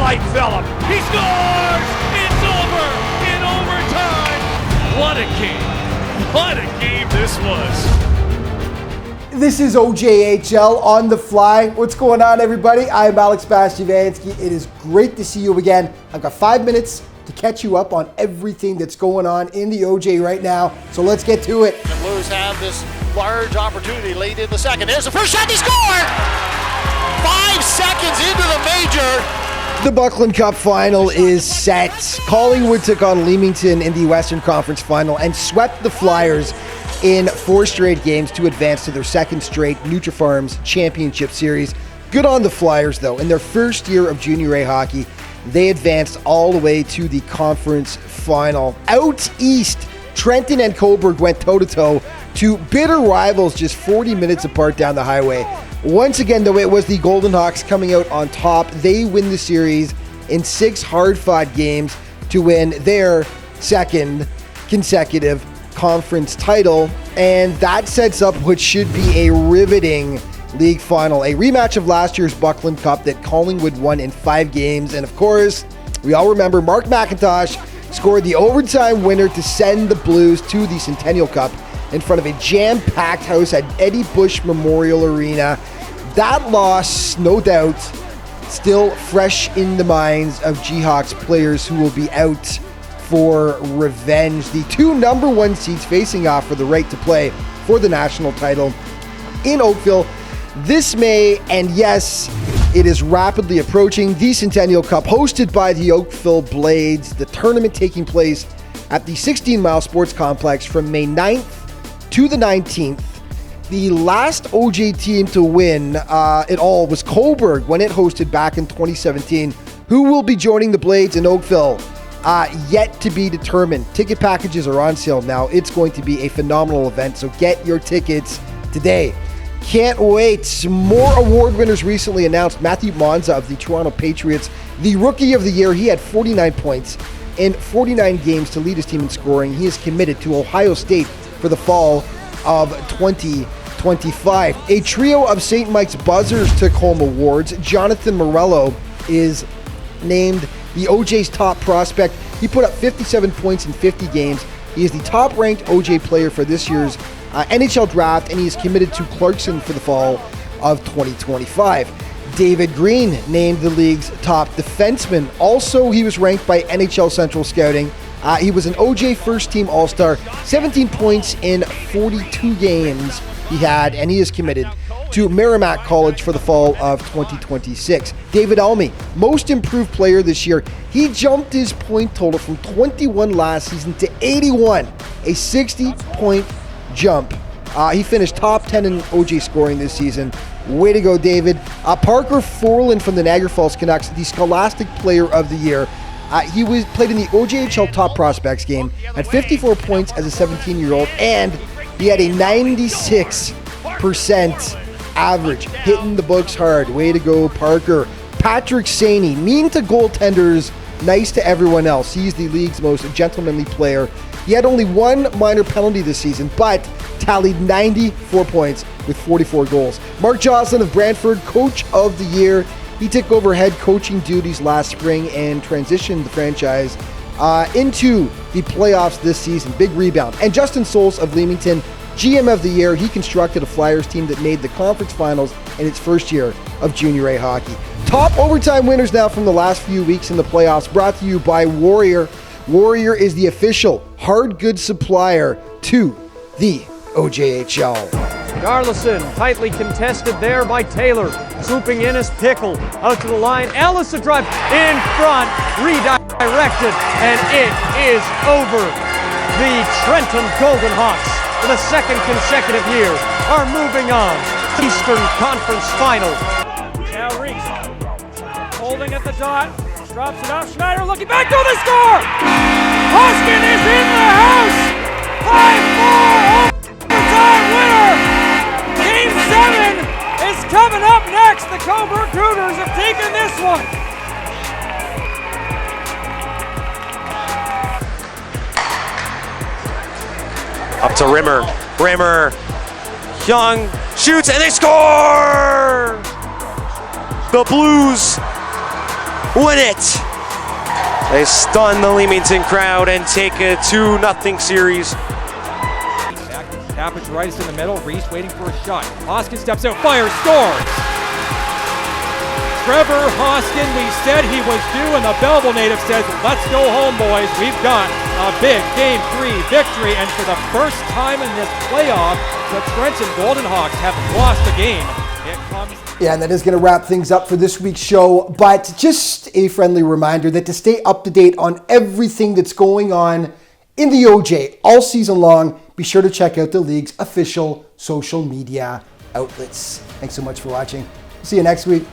by Phillip. He scores! It's over in overtime. What a game. What a game this was. This is OJHL on the fly. What's going on, everybody? I'm Alex Bastiavansky. It is great to see you again. I've got 5 minutes to catch you up on everything that's going on in the OJ right now. So let's get to it. The Blues have this large opportunity late in the second. There's the first shot, they score! 5 seconds into the major. The Buckland Cup final is set. Collingwood took on Leamington in the Western Conference final and swept the Flyers in 4 straight games to advance to their second straight Nutrifarms Championship Series. Good on the Flyers, though. In their first year of Junior A hockey, they advanced all the way to the conference final. Out east, Trenton and Cobourg went toe-to-toe to bitter rivals just 40 minutes apart down the highway. Once again, though, it was the Golden Hawks coming out on top. They win the series in 6 hard-fought games to win their second consecutive conference title, and that sets up what should be a riveting league final, a rematch of last year's Buckland Cup that Collingwood won in 5 games. And of course, we all remember Mark McIntosh scored the overtime winner to send the Blues to the Centennial Cup in front of a jam-packed house at Eddie Bush Memorial Arena. That loss, no doubt, still fresh in the minds of Jayhawks players who will be out for revenge. The 2 number 1 seeds facing off for the right to play for the national title in Oakville this May. And yes, it is rapidly approaching. The Centennial Cup, hosted by the Oakville Blades, the tournament taking place at the 16 Mile Sports Complex from May 9th to the 19th. The last OJ team to win it all was Cobourg when it hosted back in 2017. Who will be joining the Blades in Oakville? Yet to be determined. Ticket packages are on sale now. It's going to be a phenomenal event, so get your tickets today. Can't wait. More award winners recently announced. Matthew Monza of the Toronto Patriots, the Rookie of the Year. He had 49 points in 49 games to lead his team in scoring. He is committed to Ohio State for the fall of 2025. A trio of St. Mike's Buzzers took home awards. Jonathan Morello is named the OJ's top prospect. He put up 57 points in 50 games. He is the top-ranked OJ player for this year's NHL draft, and he is committed to Clarkson for the fall of 2025. David Green named the league's top defenseman. Also, he was ranked by NHL Central Scouting. He was an OJ first-team All-Star. 17 points in 42 games he had, and he is committed to Merrimack College for the fall of 2026. David Almy, most improved player this year. He jumped his point total from 21 last season to 81, a 60-point jump. He finished top 10 in OJ scoring this season. Way to go, David. Parker Forlan from the Niagara Falls Canucks, the Scholastic Player of the Year. He played in the OJHL Top Prospects game, had 54 points as a 17-year-old, and he had a 96% average, hitting the books hard. Way to go, Parker. Patrick Saney, mean to goaltenders, nice to everyone else. He's the league's most gentlemanly player. He had only 1 minor penalty this season, but tallied 94 points with 44 goals. Mark Jocelyn of Brantford, Coach of the Year. He took over head coaching duties last spring and transitioned the franchise into the playoffs this season. Big rebound. And Justin Souls of Leamington, GM of the Year. He constructed a Flyers team that made the conference finals in its first year of Junior A hockey. Top overtime winners now from the last few weeks in the playoffs, brought to you by Warrior. Warrior is the official hard goods supplier to the OJHL. Garlison, tightly contested there by Taylor. Swooping in is Pickle. Out to the line. Ellis a drive in front. Redirected. And it is over. The Trenton Golden Hawks, for the second consecutive year, are moving on. Eastern Conference Final. Now Reese. Holding at the dot. Drops it off. Schneider looking back. Go the score! Hoskin is in the house! 5-4 overtime winner! Game 7 is coming up next. The Cobourg Cougars have taken this one. Up to Rimmer. Rimmer. Young shoots and they score! The Blues win it. They stun the Leamington crowd and take a 2-0 series. Tapich right is in the middle. Reese waiting for a shot. Hoskin steps out, fires, scores! Trevor Hoskin, we said he was due, and the Belleville native says, let's go home, boys. We've got a big Game 3 victory, and for the first time in this playoff, the Trenton Golden Hawks have lost a game. It comes... Yeah, and that is going to wrap things up for this week's show. But just a friendly reminder that to stay up to date on everything that's going on in the OJ all season long, be sure to check out the league's official social media outlets. Thanks so much for watching. See you next week.